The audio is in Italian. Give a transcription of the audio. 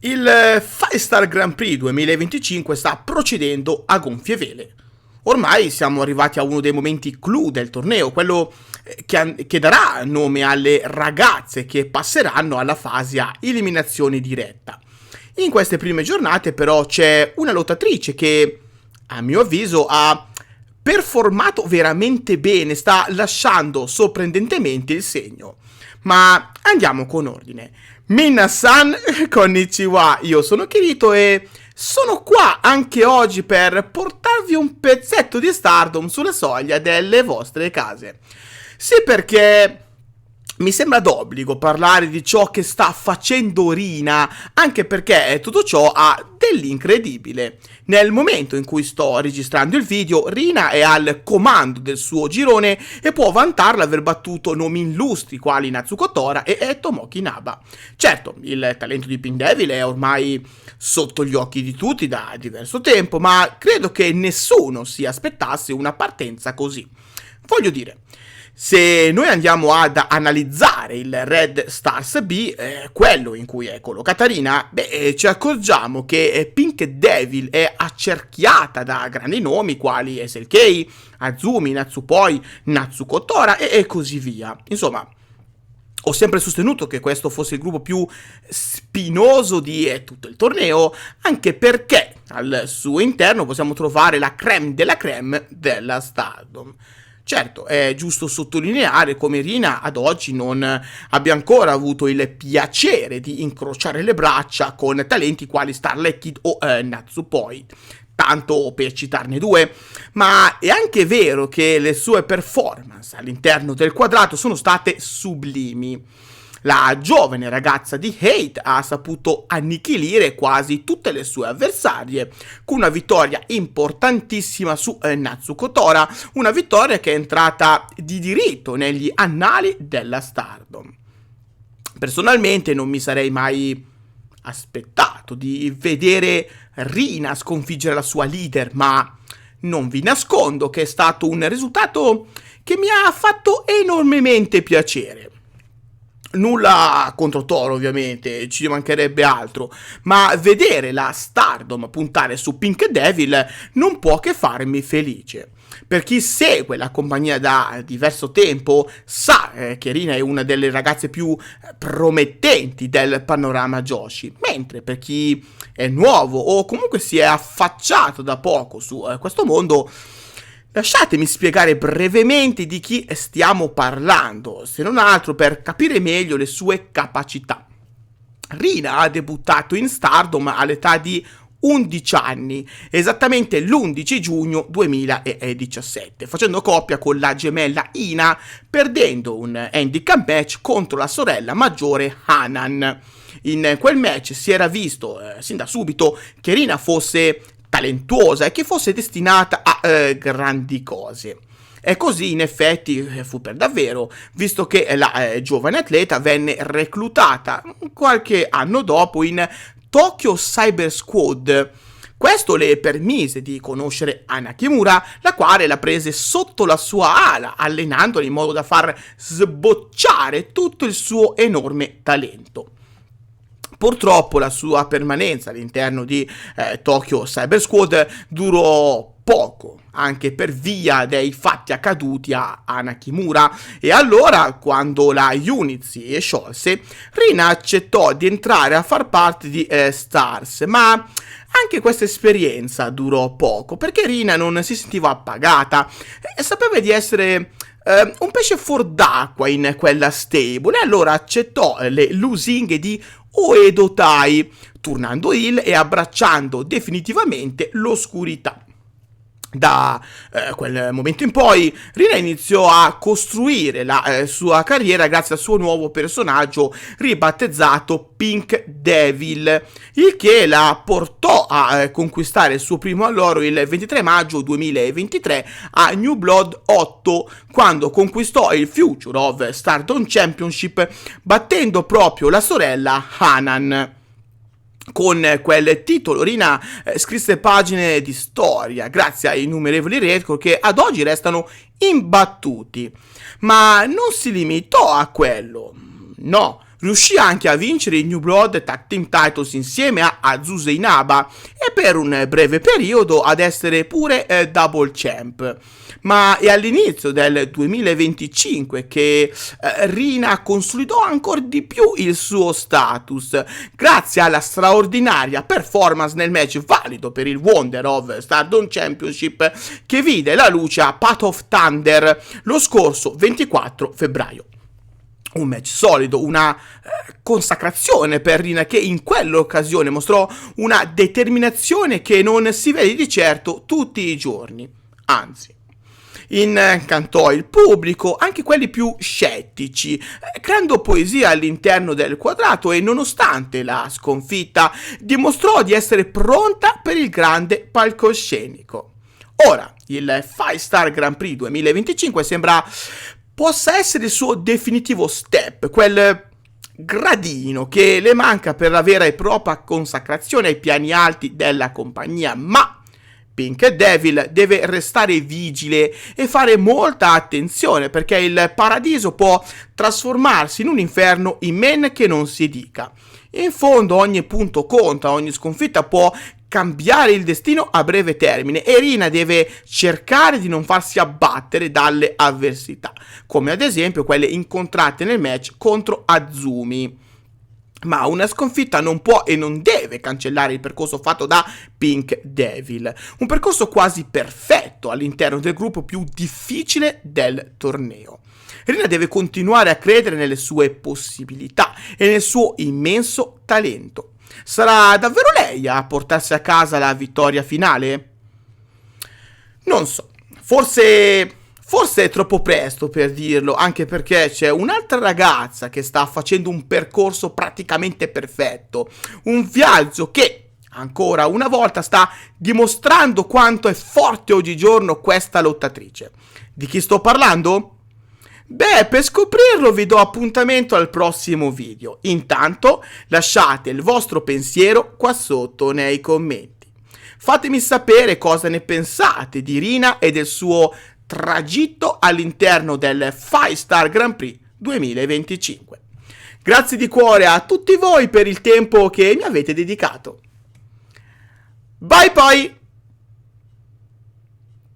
Il 5-Star Grand Prix 2025 sta procedendo a gonfie vele. Ormai siamo arrivati a uno dei momenti clou del torneo, quello che darà nome alle ragazze che passeranno alla fase a eliminazione diretta. In queste prime giornate però c'è una lottatrice che, a mio avviso, ha performato veramente bene, sta lasciando sorprendentemente il segno. Ma andiamo con ordine. Minna-san, konnichiwa, io sono Kirito e sono qua anche oggi per portarvi un pezzetto di Stardom sulla soglia delle vostre case. Sì, perché mi sembra d'obbligo parlare di ciò che sta facendo Rina, anche perché tutto ciò ha dell'incredibile. Nel momento in cui sto registrando il video, Rina è al comando del suo girone e può vantare l'aver battuto nomi illustri quali Natsuko Tora e Tomoki Naba. Certo, il talento di Pink Devil è ormai sotto gli occhi di tutti da diverso tempo, ma credo che nessuno si aspettasse una partenza così. Voglio dire, se noi andiamo ad analizzare il Red Stars B, quello in cui è collocata Rina, ci accorgiamo che Pink Devil è accerchiata da grandi nomi quali SLK, Azumi, Natsupoi, Natsuko Tora e così via. Insomma, ho sempre sostenuto che questo fosse il gruppo più spinoso di tutto il torneo, anche perché al suo interno possiamo trovare la crème della crème della Stardom. Certo, è giusto sottolineare come Rina ad oggi non abbia ancora avuto il piacere di incrociare le braccia con talenti quali Starlight Kid o Natsupoi, tanto per citarne due, ma è anche vero che le sue performance all'interno del quadrato sono state sublimi. La giovane ragazza di Hate ha saputo annichilire quasi tutte le sue avversarie, con una vittoria importantissima su Natsuko Tora, una vittoria che è entrata di diritto negli annali della Stardom. Personalmente non mi sarei mai aspettato di vedere Rina sconfiggere la sua leader, ma non vi nascondo che è stato un risultato che mi ha fatto enormemente piacere. Nulla contro Toro, ovviamente, ci mancherebbe altro, ma vedere la Stardom puntare su Pink Devil non può che farmi felice. Per chi segue la compagnia da diverso tempo sa che Rina è una delle ragazze più promettenti del panorama Joshi, mentre per chi è nuovo o comunque si è affacciato da poco su questo mondo, lasciatemi spiegare brevemente di chi stiamo parlando, se non altro per capire meglio le sue capacità. Rina ha debuttato in Stardom all'età di 11 anni, esattamente l'11 giugno 2017, facendo coppia con la gemella Ina, perdendo un handicap match contro la sorella maggiore Hanan. In quel match si era visto sin da subito che Rina fosse talentuosa e che fosse destinata a grandi cose. E così in effetti fu per davvero, visto che la giovane atleta venne reclutata qualche anno dopo in Tokyo Cyber Squad. Questo le permise di conoscere Ana Kimura, la quale la prese sotto la sua ala, allenandola in modo da far sbocciare tutto il suo enorme talento. Purtroppo la sua permanenza all'interno di Tokyo Cyber Squad durò poco, anche per via dei fatti accaduti a Ana Kimura, e allora, quando la unit si sciolse, Rina accettò di entrare a far parte di Stars, ma anche questa esperienza durò poco, perché Rina non si sentiva appagata e sapeva di essere un pesce fuor d'acqua in quella stable, e allora accettò le lusinghe di Oedo Tai, tornando heel e abbracciando definitivamente l'oscurità. Da quel momento in poi Rina iniziò a costruire la sua carriera grazie al suo nuovo personaggio ribattezzato Pink Devil, il che la portò a conquistare il suo primo alloro il 23 maggio 2023 a New Blood 8, quando conquistò il Future of Stardom Championship battendo proprio la sorella Hanan. Con quel titolo Rina scrisse pagine di storia grazie ai innumerevoli record che ad oggi restano imbattuti. Ma non si limitò a quello. No, Riuscì anche a vincere i New Blood Tag Team Titles insieme a Azusa Inaba e per un breve periodo ad essere pure Double Champ. Ma è all'inizio del 2025 che Rina consolidò ancora di più il suo status, grazie alla straordinaria performance nel match valido per il Wonder of Stardom Championship che vide la luce a Path of Thunder lo scorso 24 febbraio. Un match solido, una consacrazione per Rina che in quell'occasione mostrò una determinazione che non si vede di certo tutti i giorni, anzi. Incantò il pubblico, anche quelli più scettici, creando poesia all'interno del quadrato e nonostante la sconfitta dimostrò di essere pronta per il grande palcoscenico. Ora, il 5-Star Grand Prix 2025 sembra possa essere il suo definitivo step, quel gradino che le manca per la vera e propria consacrazione ai piani alti della compagnia, ma Pink Devil deve restare vigile e fare molta attenzione perché il paradiso può trasformarsi in un inferno in men che non si dica. In fondo ogni punto conta, ogni sconfitta può cambiare il destino a breve termine e Rina deve cercare di non farsi abbattere dalle avversità, come ad esempio quelle incontrate nel match contro Azumi. Ma una sconfitta non può e non deve cancellare il percorso fatto da Pink Devil, un percorso quasi perfetto all'interno del gruppo più difficile del torneo. Rina deve continuare a credere nelle sue possibilità e nel suo immenso talento. Sarà davvero lei a portarsi a casa la vittoria finale? Non so, forse è troppo presto per dirlo, anche perché c'è un'altra ragazza che sta facendo un percorso praticamente perfetto, un viaggio che ancora una volta sta dimostrando quanto è forte oggigiorno questa lottatrice. Di chi sto parlando? Beh, per scoprirlo vi do appuntamento al prossimo video. Intanto lasciate il vostro pensiero qua sotto nei commenti. Fatemi sapere cosa ne pensate di Rina e del suo tragitto all'interno del 5-Star Grand Prix 2025. Grazie di cuore a tutti voi per il tempo che mi avete dedicato. Bye poi!